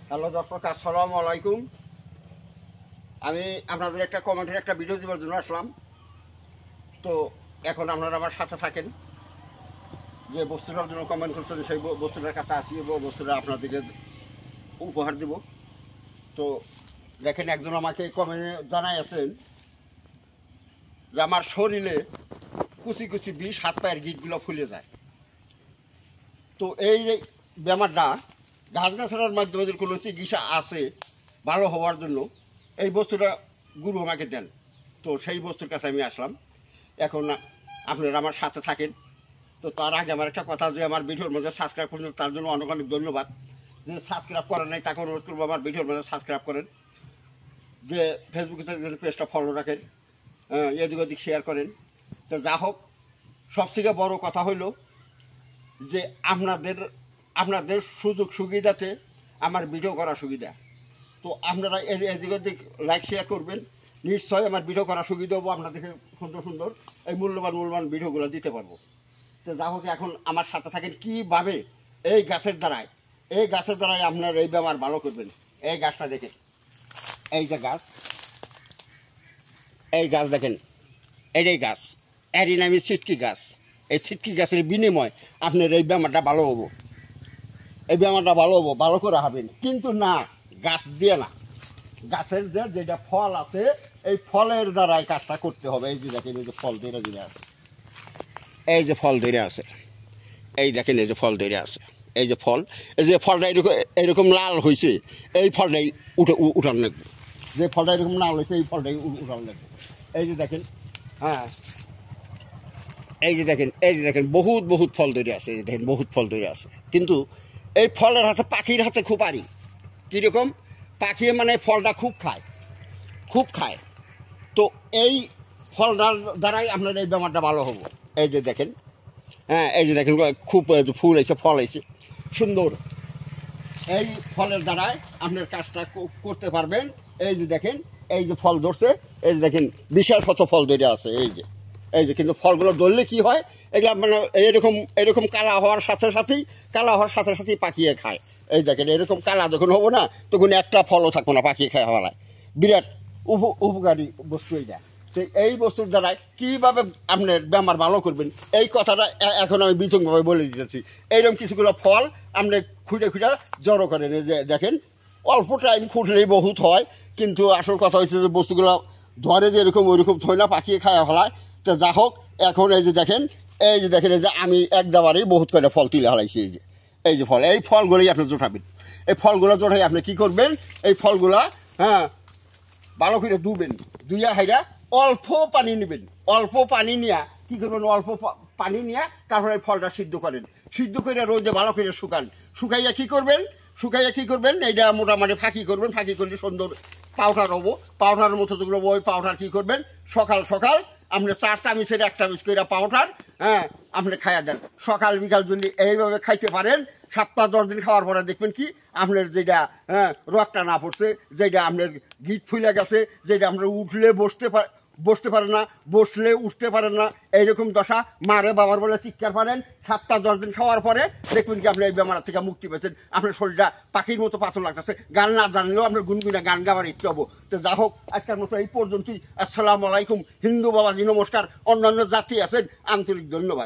Hello দর্শক, আসসালামু আলাইকুম। আমি আপনাদের একটা কমেন্টের একটা ভিডিও দেওয়ার জন্য আসলাম। তো এখন আপনারা আমার সাথে থাকেন। যে বস্তুটার জন্য কমেন্ট করছেন সেই বস্তুটার কাছে আসি এবং বস্তুটা আপনাদেরকে উপহার দেব। তো দেখেন, একজন আমাকে কমেন্টে জানাই আছেন যে আমার শরীরে কুচি কুচি বিষ, হাত পায়ের গিটগুলো ফুলে যায়। তো এই ব্যাপারটা গাছগাছড়ার মাধ্যমে যদি কোনো চিকিৎসা আছে ভালো হওয়ার জন্য, এই বস্তুটা গুরু আমাকে দেন। তো সেই বস্তুর কাছে আমি আসলাম। এখন আপনারা আমার সাথে থাকেন। তো তার আগে আমার একটা কথা, যে আমার ভিডিওর মধ্যে সাবস্ক্রাইব করছেন তার জন্য অনেক অনেক ধন্যবাদ। যে সাবস্ক্রাইব করেন নাই তাকে অনুরোধ করবো আমার ভিডিওর মধ্যে সাবস্ক্রাইব করেন। যে ফেসবুকে পেজটা ফলো রাখেন, এদিক ওদিক শেয়ার করেন। তো যা হোক, সবথেকে বড় কথা হইল যে আপনাদের সুযোগ সুবিধাতে আমার ভিডিও করার সুবিধা। তো আপনারা এদিক ওদিক লাইক শেয়ার করবেন, নিশ্চয়ই আমার ভিডিও করার সুবিধা হবো। আপনাদেরকে সুন্দর সুন্দর এই মূল্যবান ভিডিওগুলো দিতে পারবো। তো যা হোক, এখন আমার সাথে থাকেন কীভাবে এই গাছের দ্বারাই আপনার এই বেমার ভালো করবেন। এই গাছটা দেখেন, এই যে গাছ, এই গাছ দেখেন, এই গাছ, এরই নামে ছিটকি গাছ। এই ছিটকি গাছের বিনিময় আপনার এই বেমারটা ভালো হবো, এই বেমারটা ভালো হবো, ভালো করে হবেন। কিন্তু না, গাছ দিয়ে না, গাছের যেটা ফল আছে এই ফলের দ্বারাই কাজটা করতে হবে। এই যে দেখেন, এই যে ফল ধরে ধরে আছে, এই যে ফল ধরে আছে, এই দেখেন এই যে ফল ধরে আছে, এই যে ফল, এই যে ফলটা এরকম লাল হয়েছে, এই ফলটাই উঠান লাগবে। যে ফলটা এরকম লাল হয়েছে এই ফলটাই উঠান লাগবে। এই যে দেখেন, হ্যাঁ, এই যে দেখেন বহুত ফল ধরে আছে। এই যে দেখেন বহুত ফল ধরে আছে। কিন্তু এই ফলের হাতে, পাখির হাতে খুব আরি। কীরকম? পাখি মানে ফলটা খুব খায়। তো এই ফলটার দ্বারাই আপনার এই বেমারটা ভালো হবো। এই যে দেখেন, হ্যাঁ, এই যে দেখেন খুব ফুল হয়েছে, ফল হয়েছে সুন্দর। এই ফলের দ্বারাই আপনার কাজটা করতে পারবেন। এই যে দেখেন, এই যে ফল ধরছে, এই যে দেখেন বিশাল শত ফল ধরে আছে। এই যে কিন্তু ফলগুলো ধরলে কি হয়, এগুলো মানে এরকম কালা হওয়ার সাথে সাথেই পাকিয়ে খায়। এই দেখেন, এরকম কালা যখন হবো না, তখন একটা ফলও থাকবো না, পাকিয়ে খায় হওয়ায়। বিরাট উপকারী বস্তু এইটা। তো এই বস্তুর দ্বারাই কীভাবে আপনার বেমার ভালো করবেন, এই কথাটা এখন আমি বিতংভাবে বলে দিতেছি। এইরকম কিছুগুলো ফল আপনি খুঁটে জড়ো করেন। এই যে দেখেন, অল্প টাইম খুঁটলেই বহুত হয়। কিন্তু আসল কথা হচ্ছে যে বস্তুগুলো ধরে যে ওইরকম থই না, পাকিয়ে খাওয়া ফেলায়। তো যা হোক, এখন এই যে দেখেন এই যে আমি একবারেই বহুত কয়টা ফল তুলে হালাইছি। এই যে ফল, এই ফলগুলোই আপনি জোটাবেন। এই ফলগুলো জোটাই আপনি কী করবেন, এই ফলগুলা, হ্যাঁ, ভালো করে ধুবেন। ধুইয়া হাইরা অল্প পানি নেবেন। অল্প পানি নিয়ে কী করবেন, অল্প পানি নিয়ে তারপরে এই ফলটা সিদ্ধ করেন। সিদ্ধ করে রোদে ভালো করে শুকাইয়া কী করবেন, এইটা মোটামুটি ফাঁকি করলে সুন্দর পাউডার হবো। পাউডারের মতো যেগুলো ওই পাউডার কী করবেন, সকাল আপনি 4 চামচের 1 চামচ করে পাউডার, হ্যাঁ, আপনি খাইয়া দেন। সকাল বিকাল যদি এইভাবে খাইতে পারেন, 7-10 দিন খাওয়ার পরে দেখবেন কি আপনার যেটা, হ্যাঁ, রক্তটা না পড়ছে, যেটা আপনার গিট ফুলে গেছে, যেটা আপনার উঠলে বসতে পারেন না, বসলে উঠতে পারেন না, এইরকম দশা মারে বাবার বলে চিৎকার পারেন, 7-10 দিন খাওয়ার পরে দেখবেন কি আপনি এই বেমার থেকে মুক্তি পেয়েছেন। আপনার শরীরটা পাখির মতো পাথর লাগতেছে। গান না জানলেও আপনার গুনগুনা গান গাওয়ার ইচ্ছে হবো। তো যা হোক, আজকের মতো এই পর্যন্তই। আসসালামু আলাইকুম। হিন্দু বাবাজি নমস্কার। অন্যান্য জাতি আছেন, আন্তরিক ধন্যবাদ।